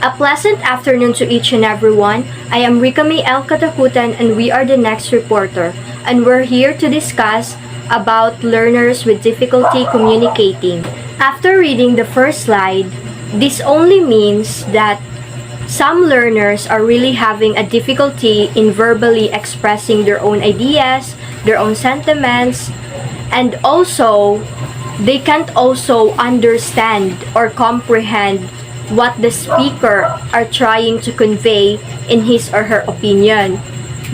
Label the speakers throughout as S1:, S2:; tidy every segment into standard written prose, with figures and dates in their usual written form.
S1: A pleasant afternoon to each and everyone. I am Rika May L. Katakutan and we are the next reporter. And we're here to discuss about learners with difficulty communicating. After reading the first slide, this only means that some learners are really having a difficulty in verbally expressing their own ideas, their own sentiments, and also they can't also understand or comprehend what the speaker are trying to convey in his or her opinion.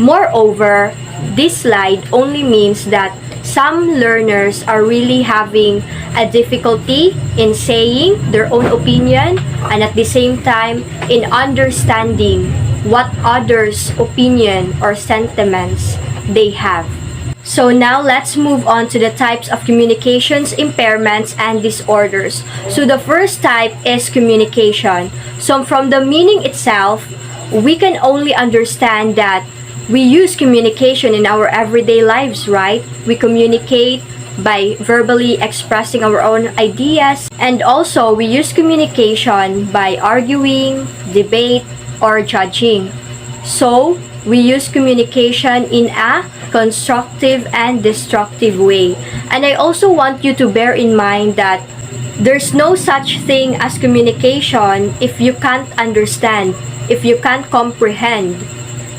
S1: Moreover, this slide only means that some learners are really having a difficulty in saying their own opinion and at the same time in understanding what others' opinion or sentiments they have. So now let's move on to the types of communications impairments and disorders. So the first type is communication. So from the meaning itself, we can only understand that we use communication in our everyday lives, right? We communicate by verbally expressing our own ideas, and also we use communication by arguing, debate, or judging. So we use communication in a constructive and destructive way. And I also want you to bear in mind that there's no such thing as communication if you can't understand, if you can't comprehend.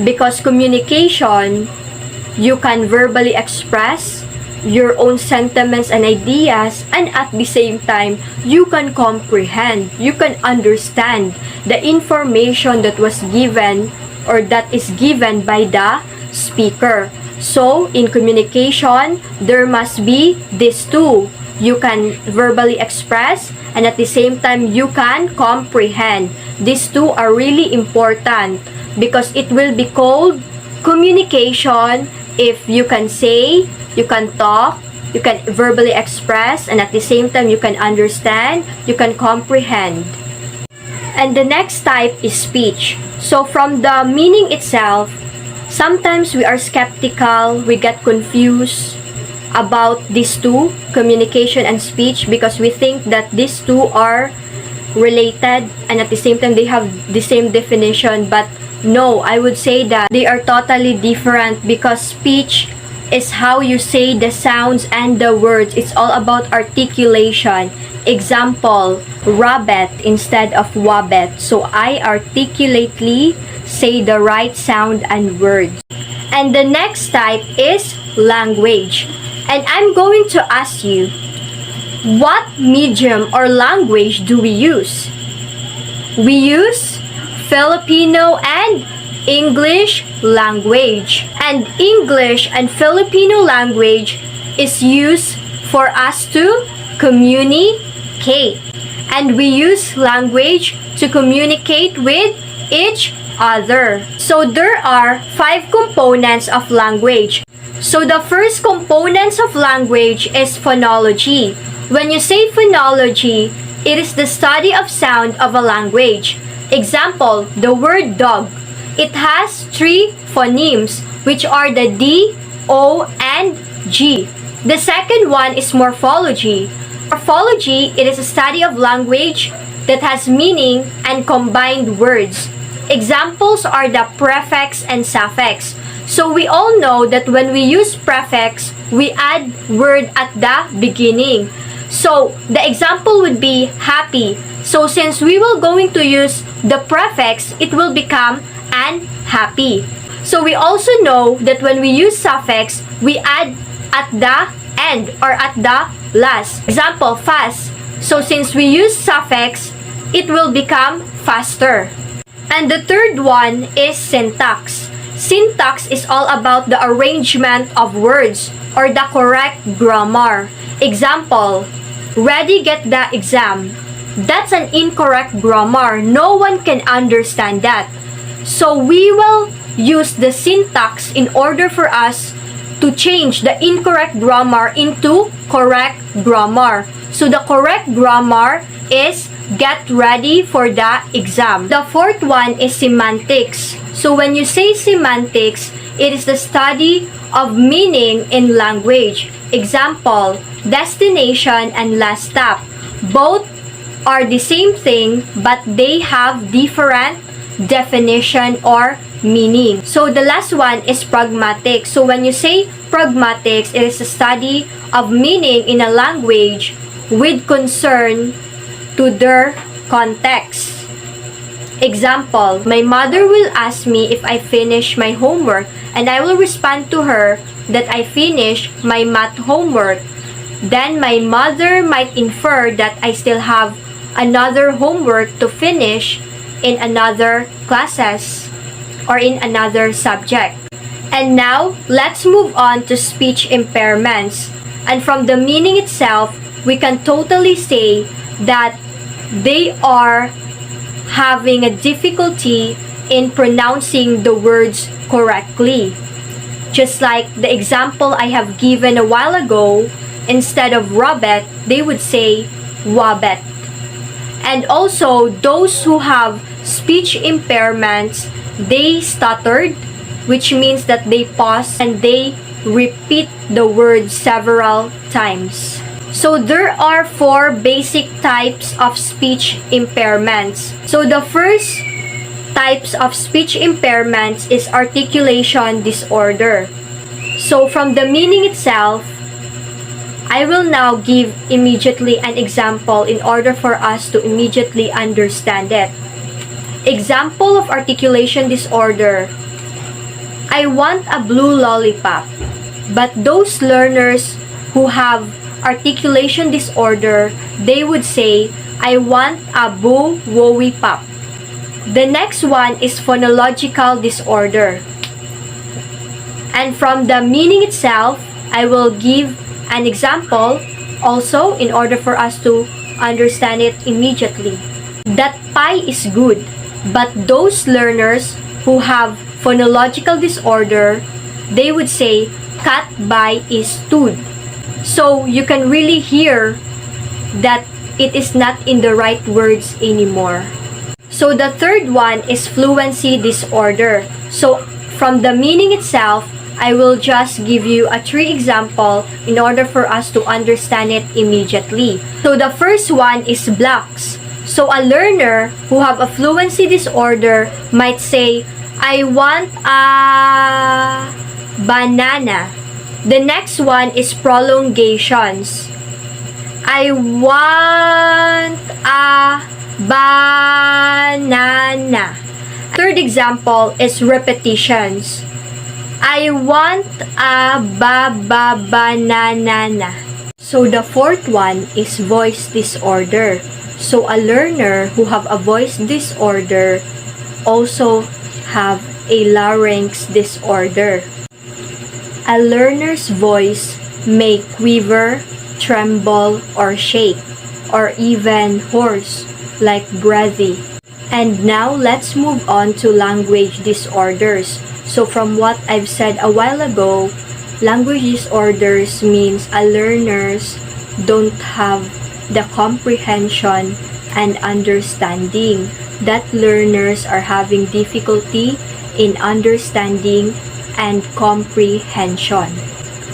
S1: Because communication, you can verbally express your own sentiments and ideas, and at the same time, you can comprehend, you can understand the information that was given or that is given by the speaker. So, in communication, there must be these two. You can verbally express and at the same time, you can comprehend. These two are really important because it will be called communication if you can say, you can talk, you can verbally express, and at the same time, you can understand, you can comprehend. And the next type is speech. So from the meaning itself, sometimes we are skeptical, we get confused about these two, communication and speech, because we think that these two are related and at the same time they have the same definition. But no, I would say that they are totally different because speech is how you say the sounds and the words. It's all about articulation. Example, rabbit instead of wabbit. So I articulately say the right sound and words. And the next type is language. And I'm going to ask you, what medium or language do we use? We use Filipino and English language. And English and Filipino language is used for us to communicate. And we use language to communicate with each other. So there are 5 components of language. So the first components of language is phonology. When you say phonology, it is the study of sound of a language. Example, the word dog. It has 3 phonemes, which are the D, O, and G. The second one is morphology. Morphology, it is a study of language that has meaning and combined words. Examples are the prefix and suffix. So we all know that when we use prefix, we add word at the beginning. So the example would be happy. So since we will going to use the prefix, it will become unhappy. So we also know that when we use suffix, we add at the end or at the last. Example, fast. So since we use suffix, it will become faster. And the third one is syntax. Syntax is all about the arrangement of words or the correct grammar. Example, ready, get the exam. That's an incorrect grammar. No one can understand that. So we will use the syntax in order for us to change the incorrect grammar into correct grammar. So the correct grammar is get ready for the exam. The fourth one is semantics. So when you say semantics, it is the study of meaning in language. Example, destination and last stop. Both are the same thing but they have different definition or meaning. So the last one is pragmatics. So when you say pragmatics, it is a study of meaning in a language with concern to their context. Example, my mother will ask me if I finish my homework and I will respond to her that I finished my math homework. Then my mother might infer that I still have another homework to finish in another classes or in another subject. And now, let's move on to speech impairments. And from the meaning itself, we can totally say that they are having a difficulty in pronouncing the words correctly. Just like the example I have given a while ago, instead of rabbit, they would say wabbit. And also, those who have speech impairments, they stuttered, which means that they pause and they repeat the word several times. So there are 4 basic types of speech impairments. So the first types of speech impairments is articulation disorder. So from the meaning itself, I will now give immediately an example in order for us to immediately understand it. Example of articulation disorder. I want a blue lollipop. But those learners who have articulation disorder, they would say, I want a boo wowie pop. The next one is phonological disorder. And from the meaning itself, I will give an example also in order for us to understand it immediately. That pie is good, but those learners who have phonological disorder, they would say, cat bite is stewed. So you can really hear that it is not in the right words anymore. So the third one is fluency disorder. So from the meaning itself, I will just give you a 3 example in order for us to understand it immediately. So the first one is blocks. So a learner who have a fluency disorder might say, I want a banana. The next one is prolongations. I want a banana. Third example is repetitions. I want a banana. So the fourth one is voice disorder. So a learner who have a voice disorder also have a larynx disorder. A learner's voice may quiver, tremble, or shake, or even hoarse, like breathy. And now let's move on to language disorders. So from what I've said a while ago, language disorders means a learners don't have the comprehension and understanding. That learners are having difficulty in understanding and comprehension.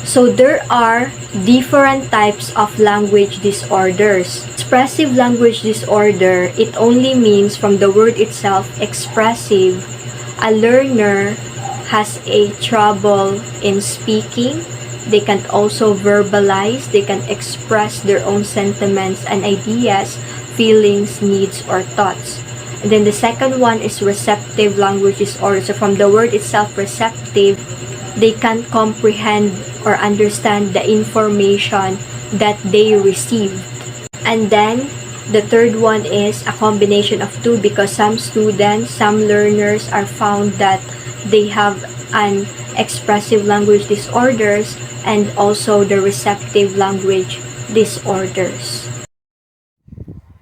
S1: So there are different types of language disorders. Expressive language disorder, it only means from the word itself, expressive. A learner has a trouble in speaking. They can also verbalize. They can express their own sentiments and ideas, feelings, needs, or thoughts. And then the second one is receptive language disorder. So from the word itself, receptive, they can comprehend or understand the information that they received. And then the third one is a combination of 2, because some students, some learners are found that they have an expressive language disorders and also the receptive language disorders.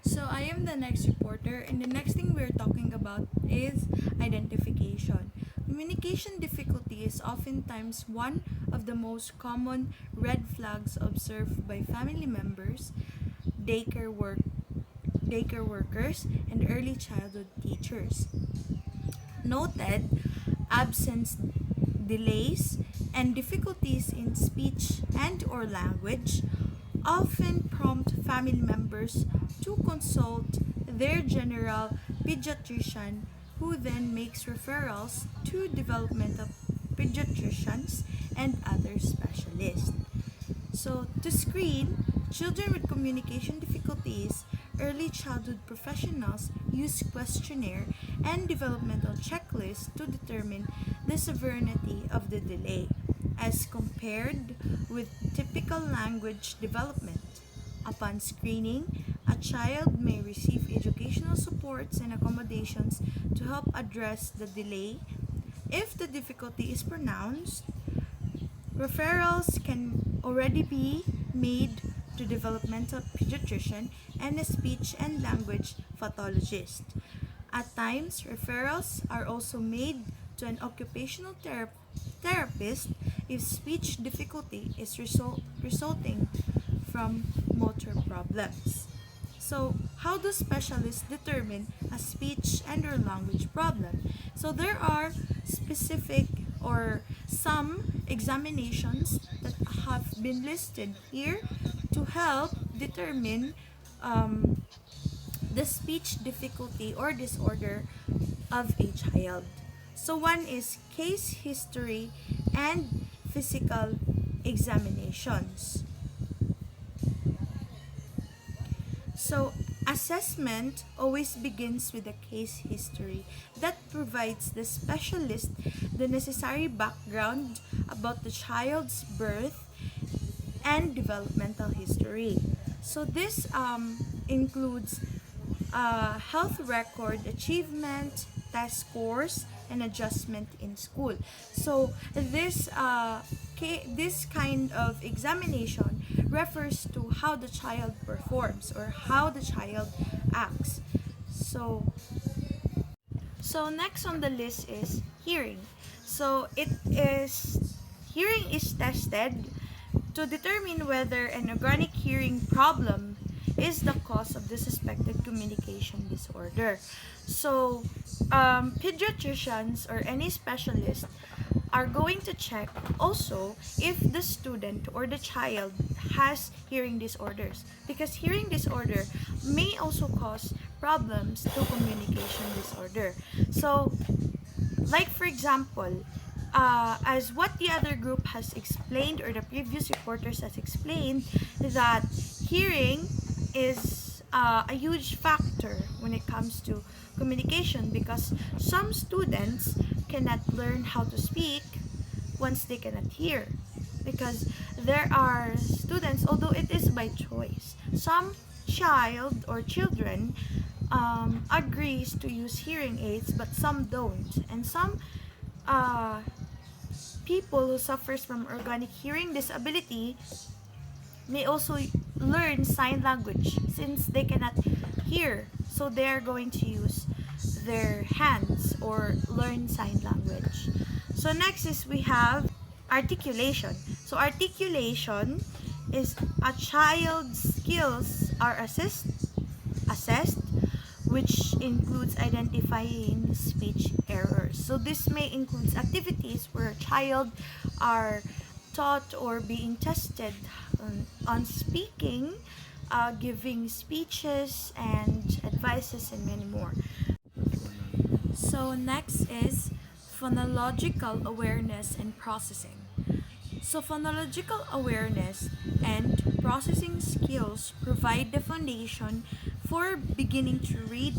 S2: So I am the next reporter, and the next thing we're talking about is identification. Communication difficulty is oftentimes one of the most common red flags observed by family members, daycare workers, and early childhood teachers. Noted absence, delays, and difficulties in speech and or language often prompt family members to consult their general pediatrician, who then makes referrals to developmental pediatricians and other specialists. So, to screen children with communication difficulties, early childhood professionals use questionnaire and developmental checklists to determine the severity of the delay as compared with typical language development. Upon screening, a child may receive educational supports and accommodations to help address the delay. If the difficulty is pronounced, referrals can already be made to developmental pediatrician and a speech and language pathologist. At times, referrals are also made to an occupational therapist if speech difficulty is resulting from motor problems. So, how do specialists determine a speech and or language problem? So, there are specific or some examinations that have been listed here to help determine the speech difficulty or disorder of a child. So, one is case history and physical examinations. So, assessment always begins with a case history that provides the specialist the necessary background about the child's birth and developmental history. So, this includes health record, achievement, test scores, and adjustment in school. So, this kind of examination refers to how the child performs or how the child acts. So next on the list is hearing. So hearing is tested to determine whether an organic hearing problem is the cause of the suspected communication disorder. So pediatricians or any specialist are going to check also if the student or the child has hearing disorders, because hearing disorder may also cause problems to communication disorder. So like for example, as what the other group has explained or the previous reporters has explained, that hearing is a huge factor when it comes to communication, because some students cannot learn how to speak once they cannot hear, because there are students, although it is by choice, some child or children agrees to use hearing aids but some don't, and some people who suffers from organic hearing disability may also learn sign language since they cannot hear, so they are going to use their hands or learn sign language. So next is we have articulation. So articulation is a child's skills are assessed, which includes identifying speech errors. So this may include activities where a child are taught or being tested on speaking, giving speeches and advices, and many more. So next is phonological awareness and processing. So phonological awareness and processing skills provide the foundation for beginning to read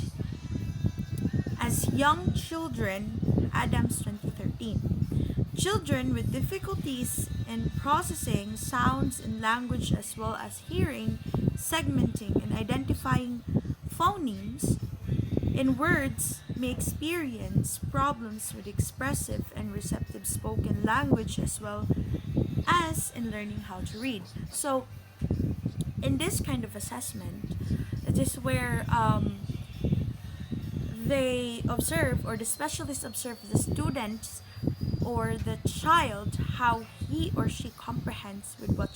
S2: as young children, Adams 2013. Children with difficulties in processing sounds and language as well as hearing, segmenting, and identifying phonemes in words may experience problems with expressive and receptive spoken language as well as in learning how to read. So, in this kind of assessment, it is where they observe, or the specialist observe the students or the child, how he or she comprehends with what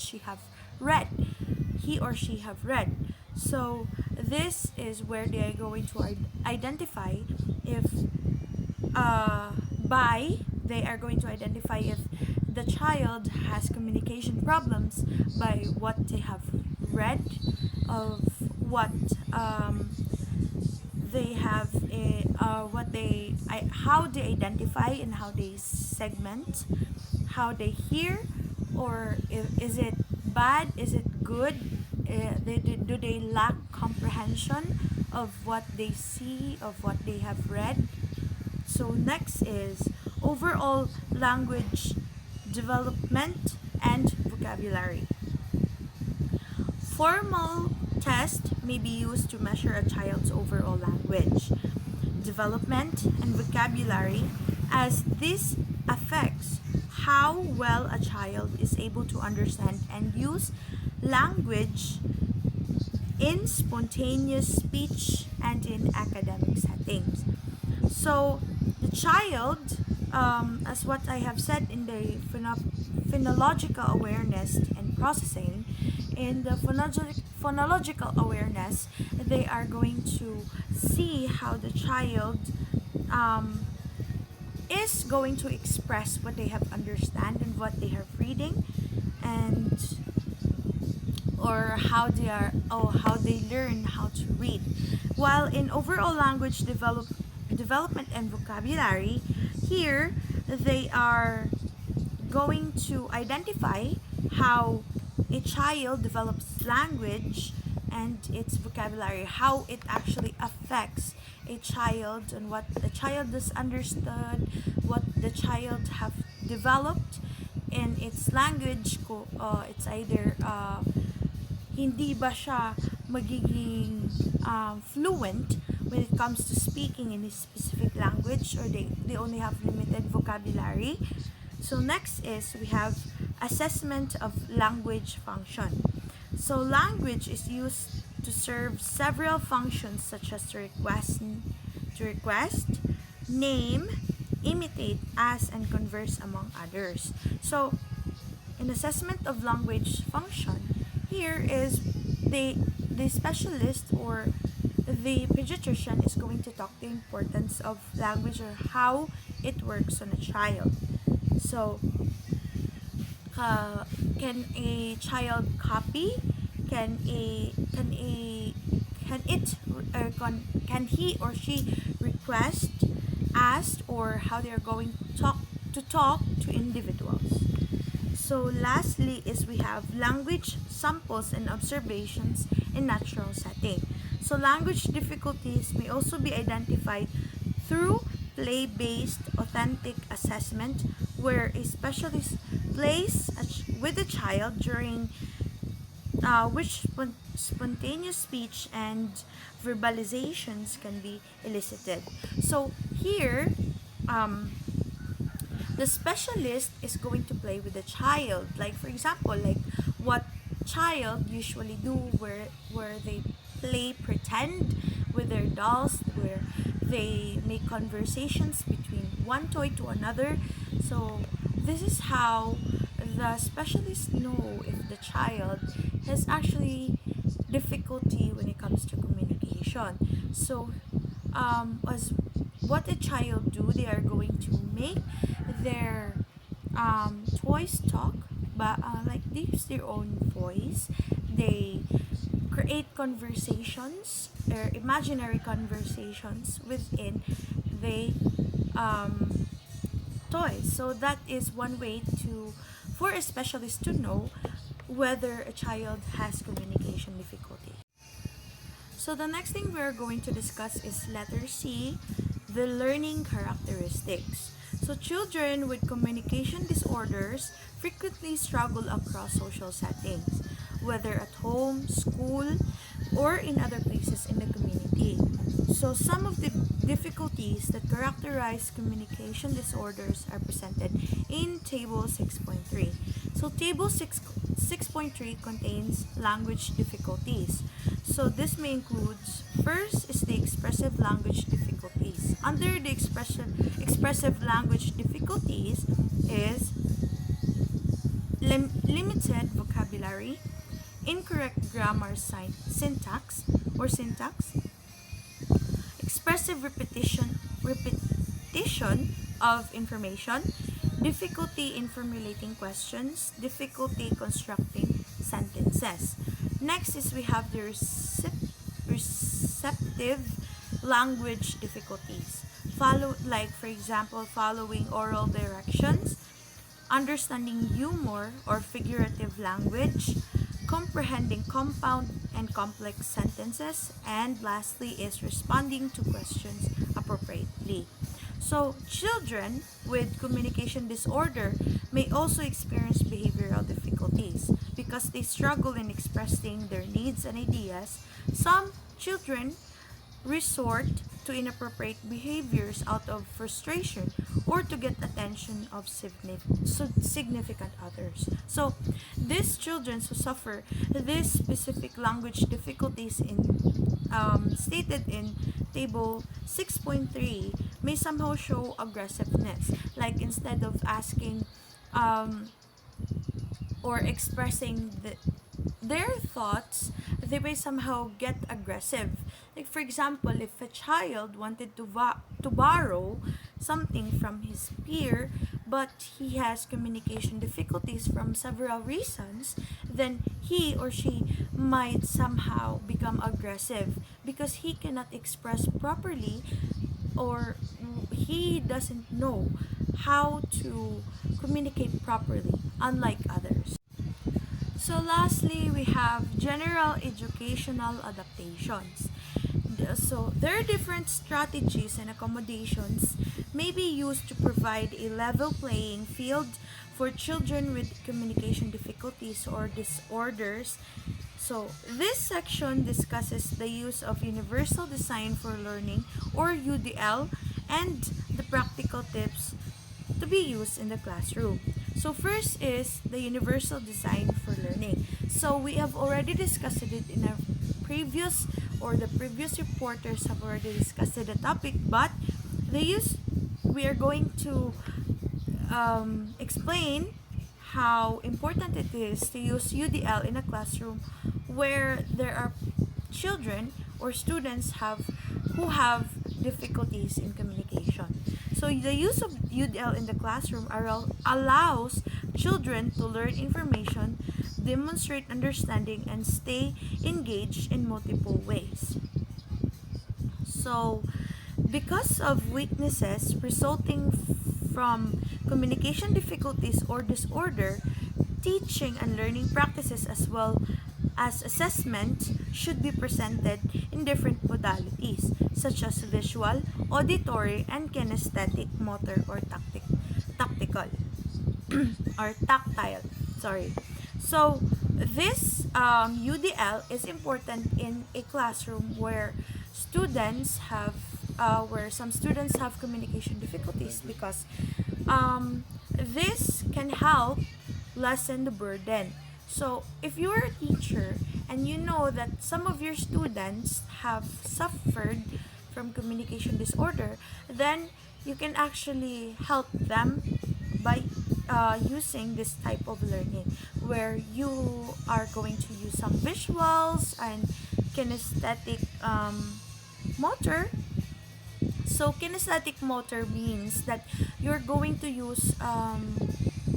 S2: he or she have read. So this is where they are going to identify if they are going to identify if the child has communication problems by what they have read, of what they have, how they identify and how they segment, how they hear, or is it bad, is it good, do they lack comprehension of what they see, of what they have read. So next is overall language development and vocabulary. Formal tests may be used to measure a child's overall language development and vocabulary, as this affects how well a child is able to understand and use language in spontaneous speech and in academic settings. So, the child, as what I have said in the phonological awareness and processing, in the phonological awareness, they are going to see how the child is going to express what they have understand and what they have reading, and or how they learn how to read. While in overall language development and vocabulary, here they are going to identify how a child develops language and its vocabulary, how it actually affects a child and what the child has understood, what the child have developed in its language. It's either hindi ba siya magiging fluent when it comes to speaking in a specific language, or they only have limited vocabulary. So next is we have assessment of language function. So language is used to serve several functions such as to request, name, imitate, ask, and converse, among others. So in assessment of language function, here is the specialist or the pediatrician is going to talk the importance of language or how it works on a child. So, can a child copy? Can he or she request, ask, or how they are going to talk to individuals? So lastly is we have language samples and observations in natural setting. So language difficulties may also be identified through play-based authentic assessment, where a specialist plays with the child during which spontaneous speech and verbalizations can be elicited. So here, the specialist is going to play with the child. Like for example, like what child usually do, where they play pretend with their dolls, where they make conversations between one toy to another. So this is how the specialists know if the child has actually difficulty when it comes to communication. So as what a child do, they are going to make their toys talk, but like they use their own voice. They create conversations or imaginary conversations within the toys. So that is one way for a specialist to know whether a child has communication difficulty. So the next thing we're going to discuss is letter C, the learning characteristics. So children with communication disorders frequently struggle across social settings, whether at home, school, or in other places in the community. So some of the difficulties that characterize communication disorders are presented in Table 6.3. So Table 6.3 contains language difficulties. So this may include, first is the expressive language difficulties. Under the expressive language difficulties is limited vocabulary, incorrect grammar syntax, expressive repetition of information, difficulty in formulating questions, difficulty constructing sentences. Next is we have the receptive language difficulties. Like for example, following oral directions, understanding humor or figurative language, comprehending compound and complex sentences, and lastly is responding to questions appropriately. So, children with communication disorder may also experience behavioral difficulties because they struggle in expressing their needs and ideas. Some children resort to inappropriate behaviors out of frustration or to get attention of significant others. So, these children who suffer these specific language difficulties stated in table 6.3 may somehow show aggressiveness. Like instead of asking or expressing their thoughts, they may somehow get aggressive. Like for example, if a child wanted to borrow something from his peer, but he has communication difficulties from several reasons, then he or she might somehow become aggressive because he cannot express properly, or he doesn't know how to communicate properly, unlike others. So lastly, we have general educational adaptations. So there are different strategies and accommodations may be used to provide a level playing field for children with communication difficulties or disorders. So this section discusses the use of Universal Design for Learning or UDL and the practical tips to be used in the classroom. So first is the Universal Design for Learning. So we have already discussed it in our previous, or the previous reporters have already discussed the topic, but we are going to explain how important it is to use UDL in a classroom where there are children or students who have difficulties in communication. So the use of UDL in the classroom allows children to learn information, demonstrate understanding, and stay engaged in multiple ways. So, because of weaknesses resulting from communication difficulties or disorder, teaching and learning practices as well as assessment should be presented in different modalities such as visual, auditory, and kinesthetic, motor, or tactical or tactile. Sorry. So this UDL is important in a classroom where some students have communication difficulties because this can help lessen the burden. So if you're a teacher and you know that some of your students have suffered from communication disorder, then you can actually help them by using this type of learning where you are going to use some visuals and kinesthetic motor. So kinesthetic motor means that you're going to use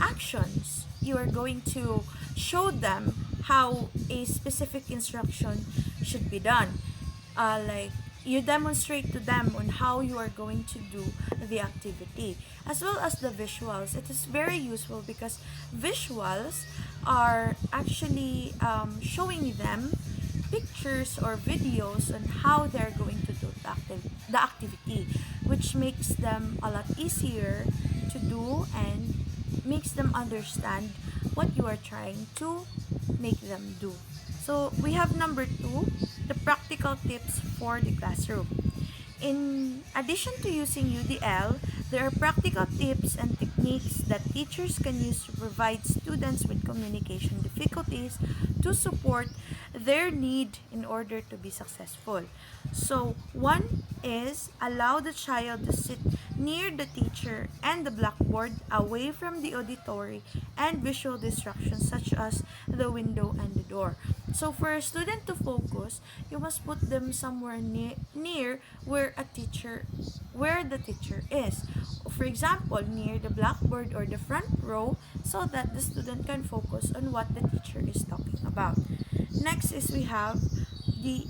S2: actions. You are going to show them how a specific instruction should be done. Like you demonstrate to them on how you are going to do the activity, as well as the visuals. It is very useful because visuals are actually showing them pictures or videos on how they're going to do the activity, which makes them a lot easier to do and makes them understand what you are trying to make them do. So we have number 2, the practical tips for the classroom. In addition to using UDL, there are practical tips and techniques that teachers can use to provide students with communication difficulties to support their need in order to be successful. So, one is allow the child to sit near the teacher and the blackboard, away from the auditory and visual distractions such as the window and the door. So for a student to focus, you must put them somewhere near where the teacher is. For example, near the blackboard or the front row, so that the student can focus on what the teacher is talking about. Next is we have the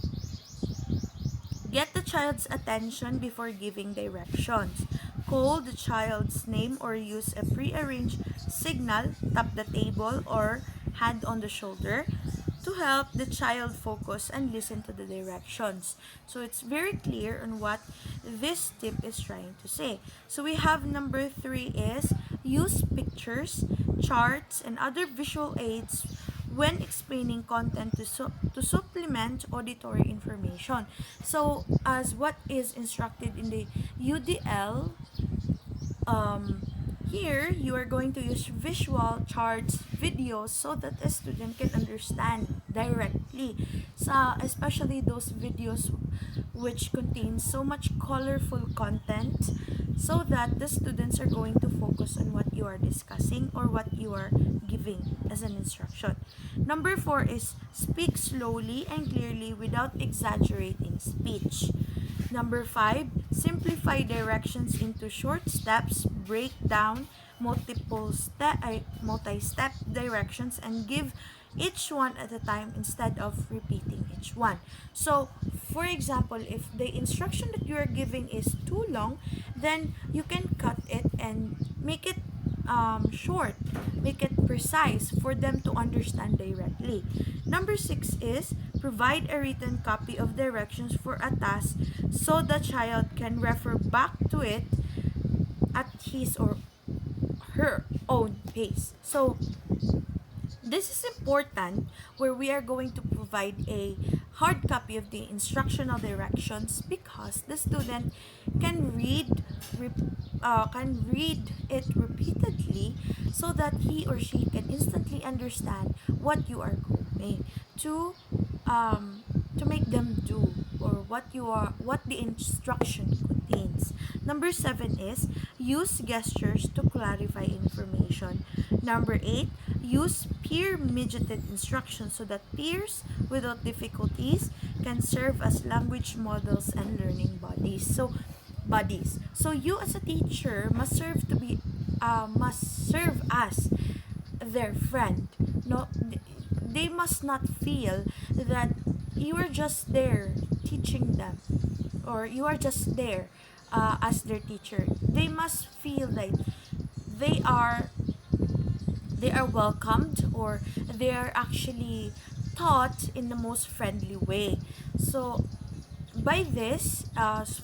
S2: get the child's attention before giving directions. Call the child's name or use a prearranged signal, tap the table or hand on the shoulder to help the child focus and listen to the directions. So it's very clear on what this tip is trying to say. So we have number 3 is use pictures, charts, and other visual aids when explaining content to supplement auditory information. So as what is instructed in the UDL, here you are going to use visual charts, videos, so that a student can understand directly, especially those videos which contain so much colorful content, so that the students are going to focus on what you are discussing or what you are giving as an instruction. Number 4 is speak slowly and clearly without exaggerating speech. Number 5, simplify directions into short steps, break down multi-step directions and give each one at a time instead of repeating each one. So, for example, if the instruction that you are giving is too long, then you can cut it and make it short, make it precise for them to understand directly. Number 6 is provide a written copy of directions for a task so the child can refer back to it at his or her own pace. So this is important where we are going to provide a hard copy of the instructional directions because the student can read it repeatedly so that he or she can instantly understand what you are going to make them do or what the instruction contains. Number 7 is use gestures to clarify information. Number 8, use peer-mediated instruction so that peers without difficulties can serve as language models and learning buddies. So you as a teacher must serve as their friend. No, they must not feel that you are just there teaching them or you are just there as their teacher. They must feel like they are welcomed or they are actually taught in the most friendly way. So by this,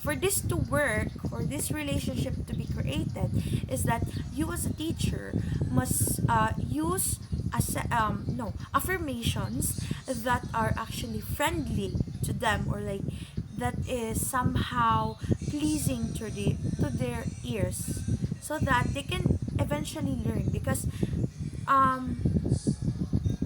S2: for this to work or this relationship to be created, is that you as a teacher must use affirmations that are actually friendly to them or like that is somehow pleasing to their ears so that they can eventually learn because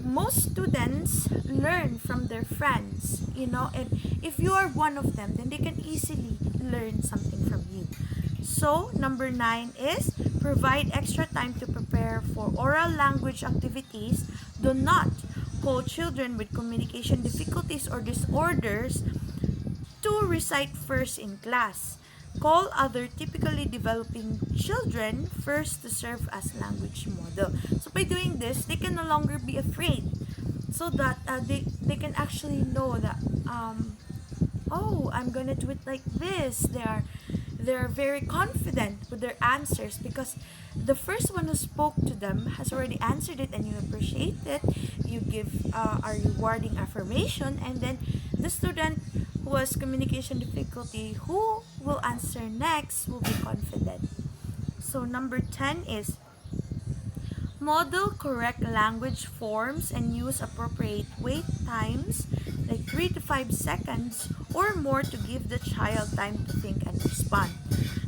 S2: most students learn from their friends, and if you are one of them, then they can easily learn something from you. So, number 9 is provide extra time to prepare for oral language activities. Do not call children with communication difficulties or disorders to recite first in class. Call other typically developing children first to serve as language model. So by doing this, they can no longer be afraid so that they can actually know that I'm gonna do it like this. They're very confident with their answers because the first one who spoke to them has already answered it and you appreciate it. You give a rewarding affirmation, and then the student who has communication difficulty who will answer next will be confident. So number 10 is model correct language forms and use appropriate wait times like 3 to 5 seconds or more to give the child time to think and respond.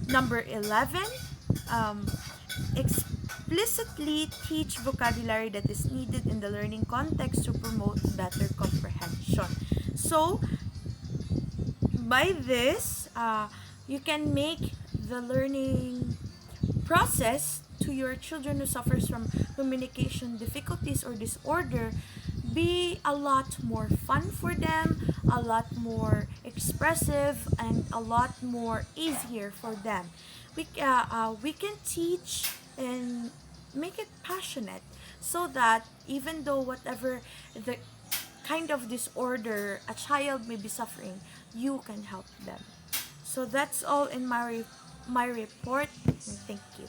S2: Number 11, explicitly teach vocabulary that is needed in the learning context to promote better comprehension. So by this, you can make the learning process to your children who suffers from communication difficulties or disorder be a lot more fun for them, a lot more expressive, and a lot more easier for them. We can teach and make it passionate, so that even though whatever the kind of disorder a child may be suffering, you can help them. So that's all in my report. Thank you.